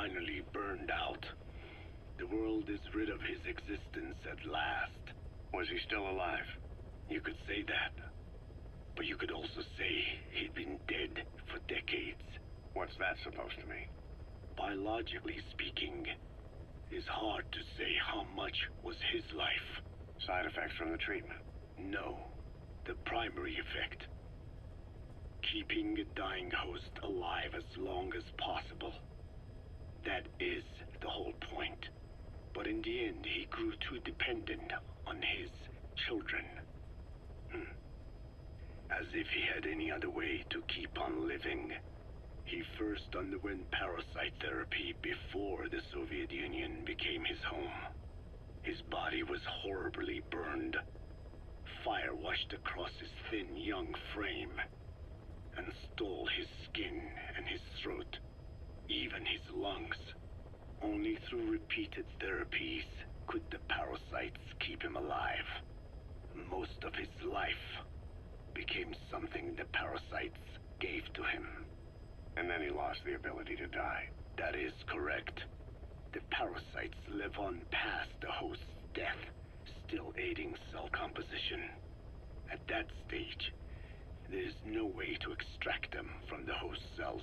finally burned out. The world is rid of his existence at last. Was he still alive? You could say that. But you could also say he'd been dead for decades. What's that supposed to mean? Biologically speaking, it's hard to say how much was his life. Side effects from the treatment? No. The primary effect. Keeping a dying host alive as long as possible. That is the whole point. But in the end, he grew too dependent on his children. As if he had any other way to keep on living. He first underwent parasite therapy before the Soviet Union became his home. His body was horribly burned. Fire washed across his thin young frame and stole his skin and his throat, even his lungs. Only through repeated therapies could the parasites keep him alive. Most of his life became something the parasites gave to him. And then he lost the ability to die. That is correct. The parasites live on past the host's death, still aiding cell composition. At that stage, there is no way to extract them from the host cells.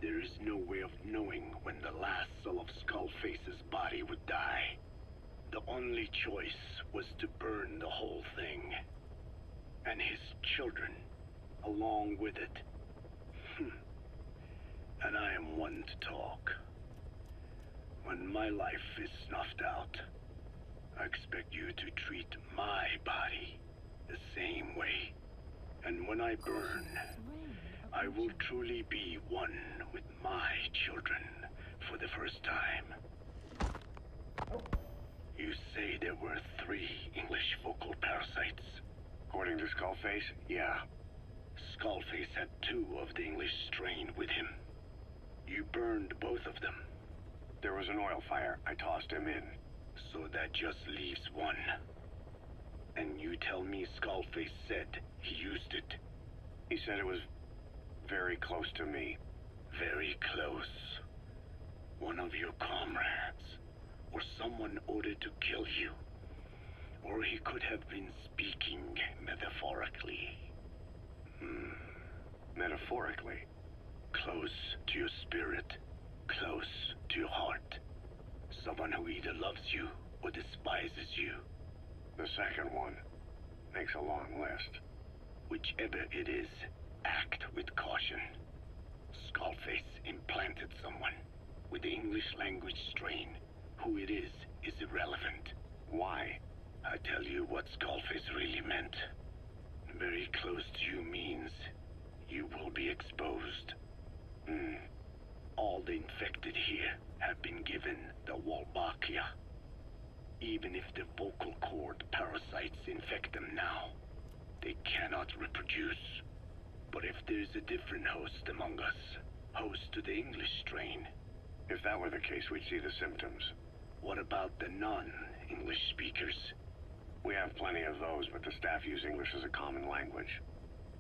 There is no way of knowing when the last cell of Skullface's body would die. The only choice was to burn the whole thing. And his children, along with it. And I am one to talk. When my life is snuffed out, I expect you to treat my body the same way. And when I burn, I will truly be one with my children for the first time. You say there were 3 English vocal parasites. According to Skullface, yeah. Skullface had 2 of the English strain with him. You burned both of them. There was an oil fire. I tossed him in. So that just leaves 1. And you tell me Skullface said he used it. He said it was very close to me. Very close. One of your comrades. Or someone ordered to kill you. Or he could have been speaking metaphorically. Metaphorically? Close to your spirit. Close to your heart. Someone who either loves you or despises you. The second one makes a long list. Whichever it is, act with caution. Skullface implanted someone with the English language strain. Who it is irrelevant. Why? I tell you what Skullface really meant. Very close to you means you will be exposed. All the infected here have been given the Wolbachia. Even if the vocal cord parasites infect them now, they cannot reproduce. But if there's a different host among us, host to the English strain. If that were the case, we'd see the symptoms. What about the non-English speakers? We have plenty of those, but the staff use English as a common language.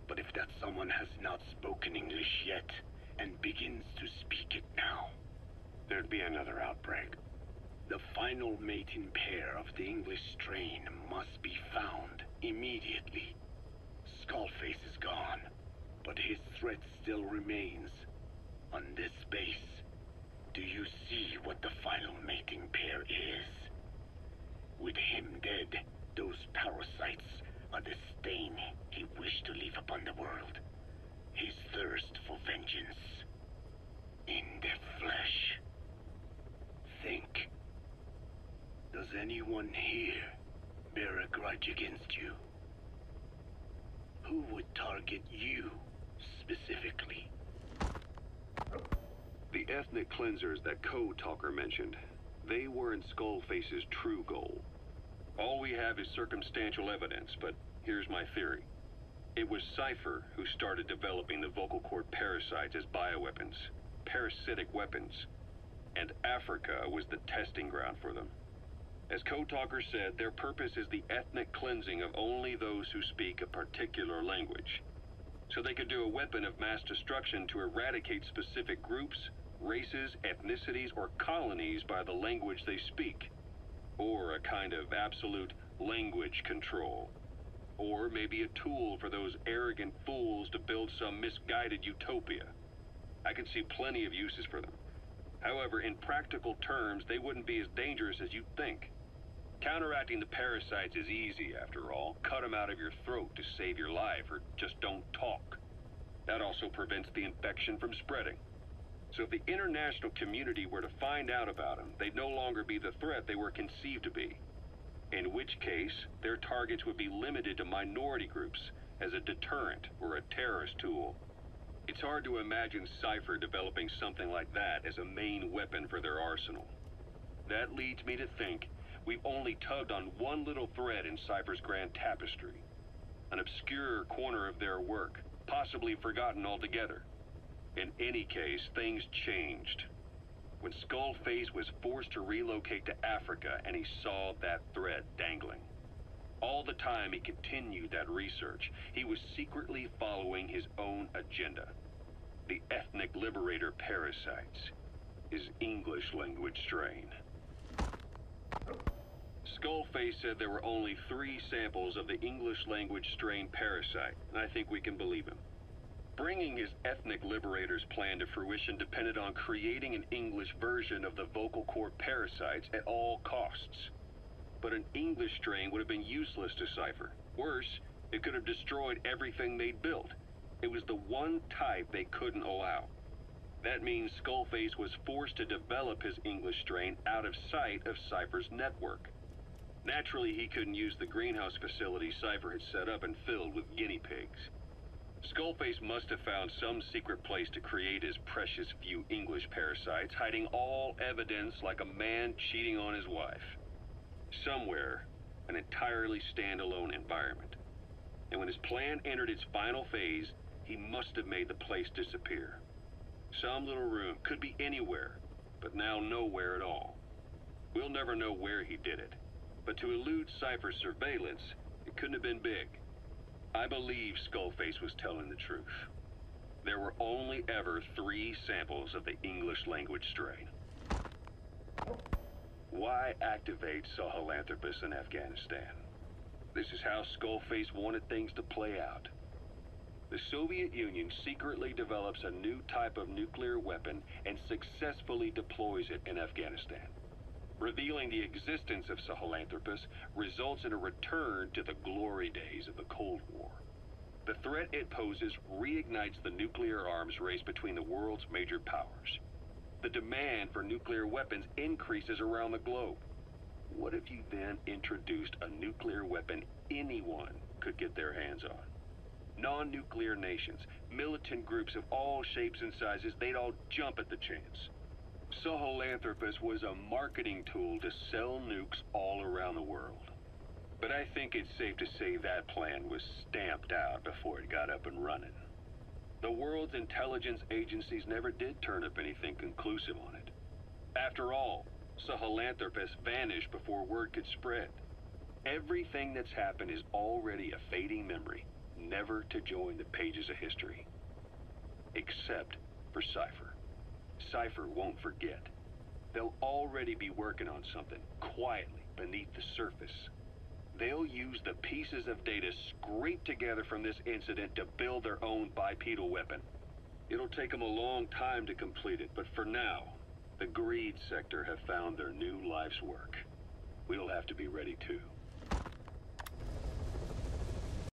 But if that someone has not spoken English yet, and begins to speak it now, there'd be another outbreak. The final mating pair of the English strain must be found immediately. Skullface is gone, but his threat still remains. On this base, do you see what the final mating pair is? With him dead, those parasites are the stain he wished to leave upon the world. His thirst for vengeance. In their flesh. Think. Does anyone here bear a grudge against you? Who would target you, specifically? The ethnic cleansers that Code Talker mentioned, they weren't Skullface's true goal. All we have is circumstantial evidence, but here's my theory. It was Cypher who started developing the vocal cord parasites as bioweapons, parasitic weapons, and Africa was the testing ground for them. As Code Talker said, their purpose is the ethnic cleansing of only those who speak a particular language. So they could do a weapon of mass destruction to eradicate specific groups races, ethnicities, or colonies by the language they speak. Or a kind of absolute language control. Or maybe a tool for those arrogant fools to build some misguided utopia. I can see plenty of uses for them. However, in practical terms, they wouldn't be as dangerous as you'd think. Counteracting the parasites is easy, after all. Cut them out of your throat to save your life, or just don't talk. That also prevents the infection from spreading. So if the international community were to find out about them, they'd no longer be the threat they were conceived to be. In which case, their targets would be limited to minority groups as a deterrent or a terrorist tool. It's hard to imagine Cypher developing something like that as a main weapon for their arsenal. That leads me to think we've only tugged on one little thread in Cypher's grand tapestry. An obscure corner of their work, possibly forgotten altogether. In any case, things changed. When Skullface was forced to relocate to Africa and he saw that thread dangling. All the time he continued that research, he was secretly following his own agenda. The ethnic liberator parasites, his English language strain. Skullface said there were only 3 samples of the English language strain parasite, and I think we can believe him. Bringing his ethnic liberator's plan to fruition depended on creating an English version of the vocal cord parasites at all costs. But an English strain would have been useless to Cypher. Worse, it could have destroyed everything they'd built. It was the one type they couldn't allow. That means Skullface was forced to develop his English strain out of sight of Cypher's network. Naturally, he couldn't use the greenhouse facility Cypher had set up and filled with guinea pigs. Skullface must have found some secret place to create his precious few English parasites, hiding all evidence like a man cheating on his wife. Somewhere, an entirely standalone environment. And when his plan entered its final phase, he must have made the place disappear. Some little room, could be anywhere, but now nowhere at all. We'll never know where he did it, but to elude Cypher's surveillance, it couldn't have been big. I believe Skullface was telling the truth. There were only ever 3 samples of the English language strain. Why activate Sahelanthropus in Afghanistan? This is how Skullface wanted things to play out. The Soviet Union secretly develops a new type of nuclear weapon and successfully deploys it in Afghanistan. Revealing the existence of Sahelanthropus results in a return to the glory days of the Cold War. The threat it poses reignites the nuclear arms race between the world's major powers. The demand for nuclear weapons increases around the globe. What if you then introduced a nuclear weapon anyone could get their hands on? Non-nuclear nations, militant groups of all shapes and sizes, they'd all jump at the chance. Sahelanthropus was a marketing tool to sell nukes all around the world. But I think it's safe to say that plan was stamped out before it got up and running. The world's intelligence agencies never did turn up anything conclusive on it. After all, Sahelanthropus vanished before word could spread. Everything that's happened is already a fading memory, never to join the pages of history. Except for Cypher. Cypher won't forget. They'll already be working on something, quietly, beneath the surface. They'll use the pieces of data scraped together from this incident to build their own bipedal weapon. It'll take them a long time to complete it, but for now, the greed sector have found their new life's work. We'll have to be ready too.